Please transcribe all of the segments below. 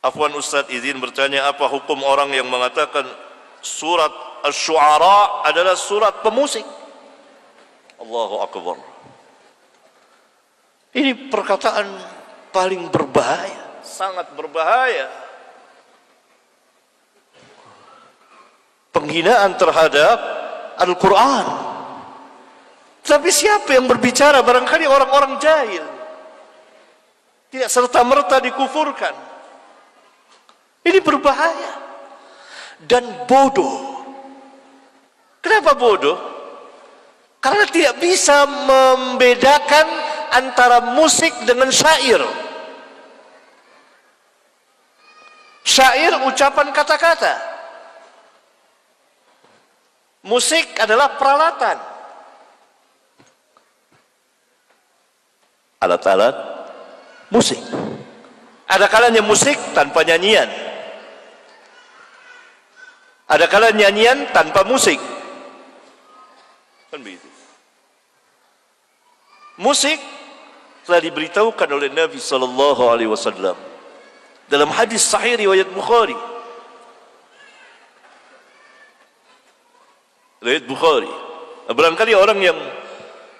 Afwan Ustaz, izin bertanya, apa hukum orang yang mengatakan surat Asy-Syu'ara adalah surat pemusik? Allahu Akbar. Ini perkataan paling berbahaya, sangat berbahaya. Penghinaan terhadap Al-Quran. Tapi siapa yang berbicara? Barangkali orang-orang jahil, tidak serta-merta dikufurkan. Ini berbahaya dan bodoh. Kenapa bodoh? Karena tidak bisa membedakan antara musik dengan syair. Syair ucapan kata-kata. Musik adalah peralatan. Alat-alat musik. Ada kalanya musik tanpa nyanyian. Ada kalanya nyanyian tanpa musik. Kan begitu. Musik telah diberitahukan oleh Nabi sallallahu alaihi wasallam dalam hadis sahih riwayat Bukhari. Riwayat Bukhari. Barangkali orang yang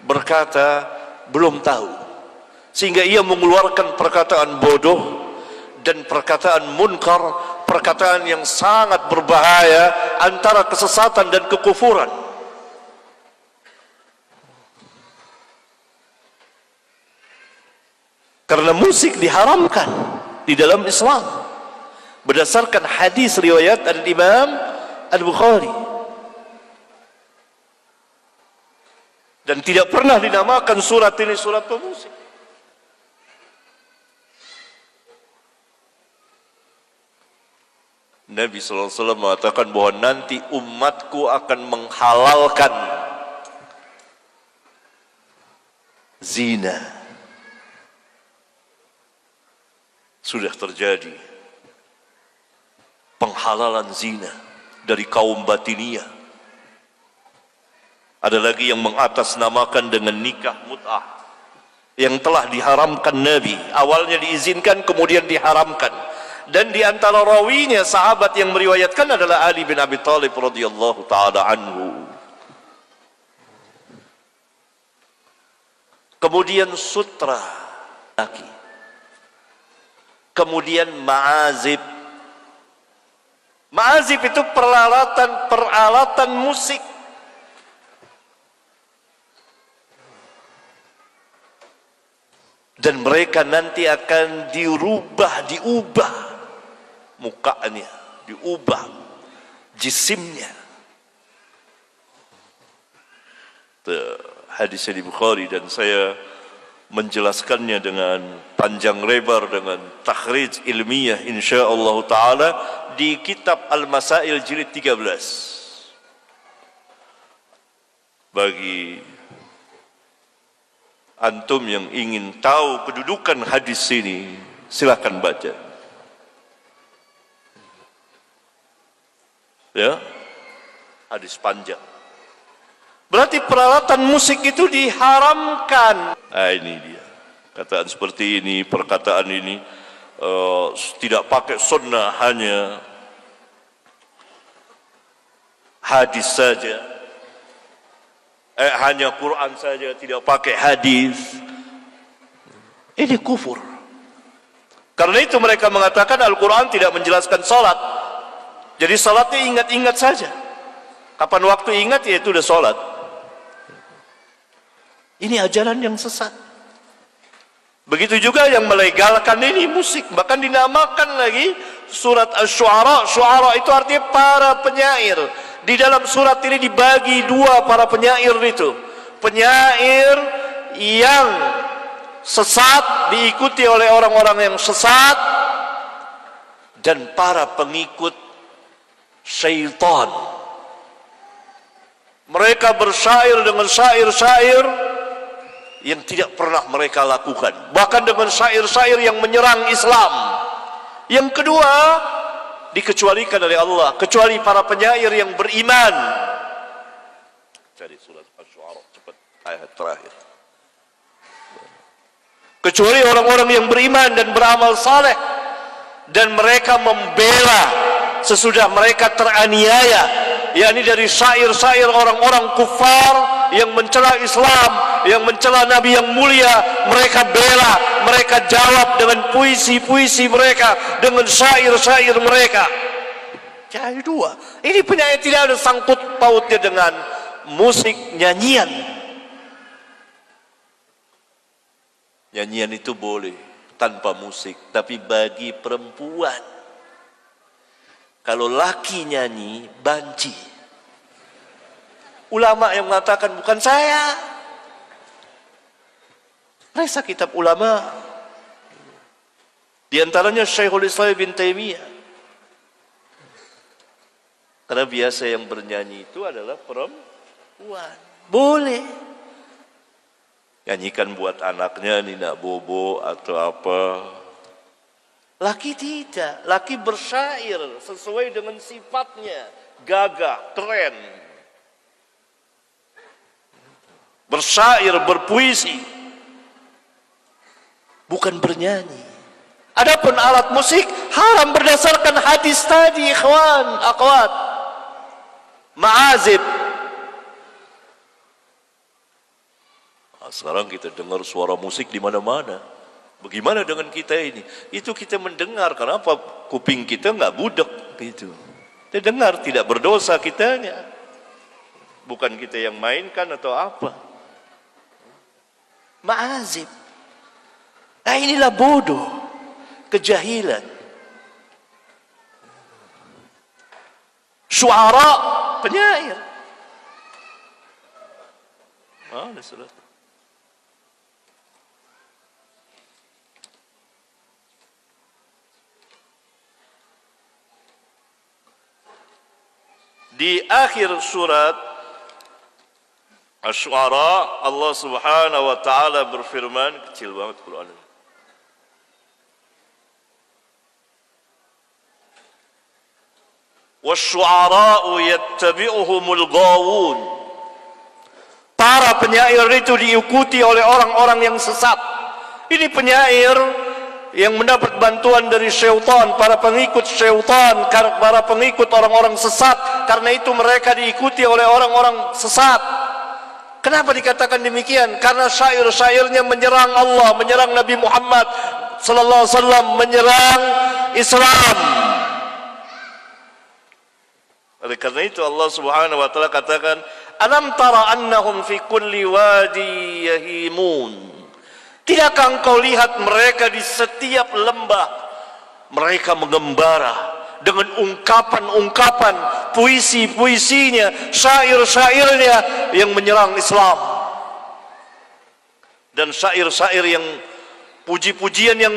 berkata belum tahu, sehingga ia mengeluarkan perkataan bodoh dan perkataan munkar, perkataan yang sangat berbahaya antara kesesatan dan kekufuran. Karena musik diharamkan di dalam Islam berdasarkan hadis riwayat Al-Imam Al-Bukhari, dan tidak pernah dinamakan surat ini surat pemusik. Nabi SAW mengatakan bahwa nanti umatku akan menghalalkan zina. Sudah terjadi penghalalan zina dari kaum Batiniyah. Ada lagi yang mengatasnamakan dengan nikah mut'ah yang telah diharamkan Nabi. Awalnya diizinkan, kemudian diharamkan. Dan di antara rawinya sahabat yang meriwayatkan adalah Ali bin Abi Thalib radhiyallahu taala anhu. Kemudian sutra laki. Kemudian ma'azib. Ma'azib itu peralatan musik. Dan mereka nanti akan diubah mukanya, diubah jisimnya. Hadis di Bukhari, dan saya menjelaskannya dengan panjang lebar dengan takhrij ilmiah insyaallah taala di kitab Al-Masail jilid 13. Bagi antum yang ingin tahu kedudukan hadis ini, silakan baca. Ya, hadis panjang. Berarti peralatan musik itu diharamkan. Ini dia. Kataan seperti ini, perkataan ini tidak pakai sunnah, hanya hadis saja. Hanya Quran saja, tidak pakai hadis. Ini kufur. Karena itu mereka mengatakan Al-Quran tidak menjelaskan salat. Jadi salatnya ingat-ingat saja. Kapan waktu ingat, ya itu udah salat. Ini ajaran yang sesat. Begitu juga yang melegalkan ini musik, bahkan dinamakan lagi surat Asy-Syu'ara. Syu'ara itu artinya para penyair. Di dalam surat ini dibagi dua para penyair itu. Penyair yang sesat diikuti oleh orang-orang yang sesat, dan para pengikut syaitan. Mereka bersyair dengan syair-syair yang tidak pernah mereka lakukan, bahkan dengan syair-syair yang menyerang Islam. Yang kedua, dikecualikan oleh Allah, kecuali para penyair yang beriman. Cari surat Asy-Syu'ara cepat, ayat terakhir. Kecuali orang-orang yang beriman dan beramal saleh. dan mereka membela sesudah mereka teraniaya, yakni dari syair-syair orang-orang kufar yang mencela Islam, yang mencela Nabi yang mulia. Mereka bela, mereka jawab dengan puisi-puisi mereka, dengan syair-syair mereka. Jadi dua, ini penyair tidak ada sangkut pautnya dengan musik, nyanyian. Nyanyian itu boleh tanpa musik, tapi bagi perempuan. Kalau laki nyanyi, banci. Ulama yang mengatakan, bukan saya. Periksa kitab ulama. Di antaranya Syekhul Islam bin Taimiyah. Karena biasa yang bernyanyi itu adalah perempuan. Boleh. Nyanyikan buat anaknya, Nina Bobo atau apa. Laki tidak. Laki bersyair sesuai dengan sifatnya. Gagah, keren. Bersyair, berpuisi. Bukan bernyanyi. Adapun alat musik haram berdasarkan hadis tadi, ikhwan, akhwat. Ma'azib. Sekarang kita dengar suara musik di mana-mana. Bagaimana dengan kita ini? Itu kita mendengar. Kenapa kuping kita nggak budek gitu? Kita dengar, tidak berdosa kitanya. Bukan kita yang mainkan atau apa. Ma'azib. Nah, inilah bodoh, kejahilan. Syuara, penyair. Mana surat? Di akhir surat Asy-Syu'ara, Allah Subhanahu wa taala berfirman, kecil banget Quran ini. Wasy-syu'ara'u yattabi'uhumul ghawun. Para penyair itu diikuti oleh orang-orang yang sesat. Ini penyair yang mendapat bantuan dari syaitan, para pengikut syaitan, para pengikut orang-orang sesat. Karena itu mereka diikuti oleh orang-orang sesat. Kenapa dikatakan demikian? Karena syair-syairnya menyerang Allah, menyerang Nabi Muhammad sallallahu alaihi wasallam, menyerang Islam. Oleh karena itu Allah Subhanahu wa taala katakan, "Alam tara annahum fi kulli wadi yahimun." Tidakkah engkau lihat mereka di setiap lembah mereka mengembara dengan ungkapan-ungkapan, puisi-puisinya, syair-syairnya yang menyerang Islam. Dan syair-syair yang puji-pujian yang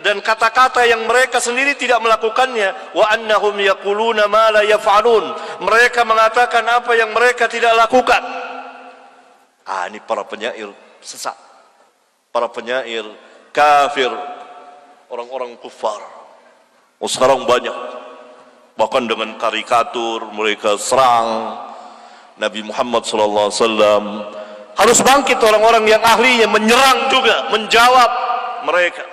dan kata-kata yang mereka sendiri tidak melakukannya. Wa annahum yaquluna ma la yaf'alun. Mereka mengatakan apa yang mereka tidak lakukan. Ini para penyair sesat. Para penyair kafir, orang-orang kufar. Sekarang banyak, bahkan dengan karikatur mereka serang Nabi Muhammad SAW. Harus bangkit orang-orang yang ahlinya menyerang juga, menjawab mereka,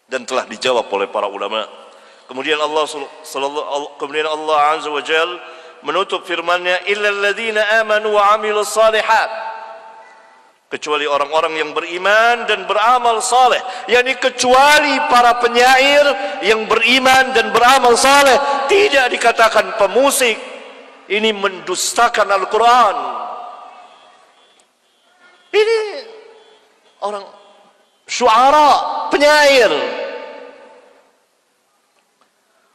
dan telah dijawab oleh para ulama. Kemudian Allah Azza wa Jal menutup firman-Nya, illal ladzina amanu wa 'amilus shalihat. Kecuali orang-orang yang beriman dan beramal saleh, yakni kecuali para penyair yang beriman dan beramal saleh. Tidak dikatakan pemusik. Ini mendustakan Al-Quran. Ini orang syuara, penyair.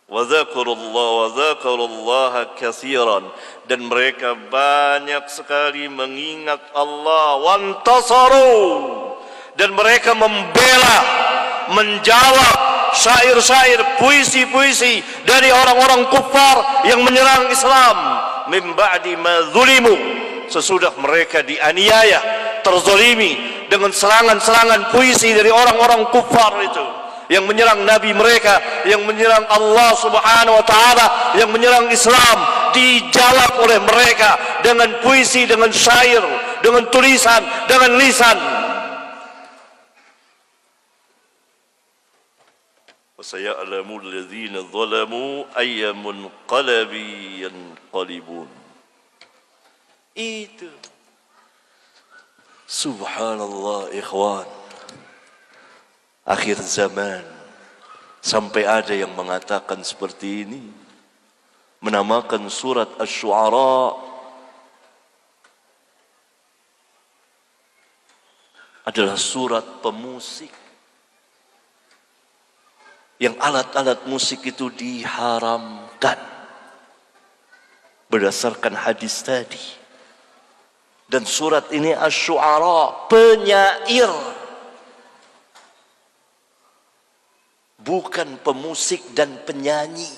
Wa dzakarullaha katsiran, dan mereka banyak sekali mengingat Allah. Wantasaru, dan mereka membela, menjawab syair-syair, puisi-puisi dari orang-orang kufar yang menyerang Islam. Min ba'di ma zulimu, sesudah mereka dianiaya, terzalimi dengan serangan-serangan puisi dari orang-orang kufar itu yang menyerang Nabi mereka, yang menyerang Allah Subhanahu wa taala, yang menyerang Islam. Dijawab oleh mereka dengan puisi, dengan syair, dengan tulisan, dengan lisan. وسيعلم الذين ظلموا أي منقلب ينقلبون. Itu. Subhanallah ikhwan. Akhir zaman sampai ada yang mengatakan seperti ini, menamakan surat Asy-Syu'ara adalah surat pemusik, yang alat-alat musik itu diharamkan berdasarkan hadis tadi. Dan surat ini Asy-Syu'ara, penyair, bukan pemusik dan penyanyi.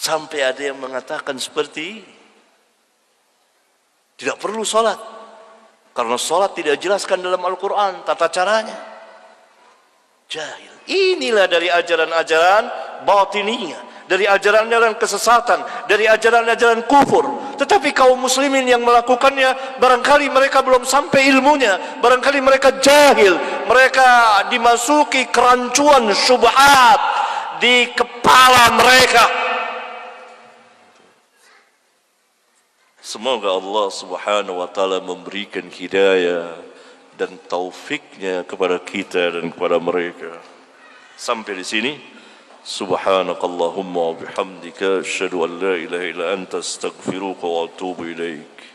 Sampai ada yang mengatakan seperti ini. Tidak perlu sholat, karena sholat tidak dijelaskan dalam Al-Quran tata caranya. Jahil. Inilah dari ajaran-ajaran batiniyah, dari ajaran-ajaran kesesatan, dari ajaran-ajaran kufur. Tetapi kaum muslimin yang melakukannya, barangkali mereka belum sampai ilmunya, barangkali mereka jahil, mereka dimasuki kerancuan syubhat di kepala mereka. Semoga Allah Subhanahu wa taala memberikan hidayah dan taufiknya kepada kita dan kepada mereka. Sampai di sini. Subhanakallahumma wa bihamdika asyhadu an la ilaha illa anta astaghfiruka wa atubu ilaik.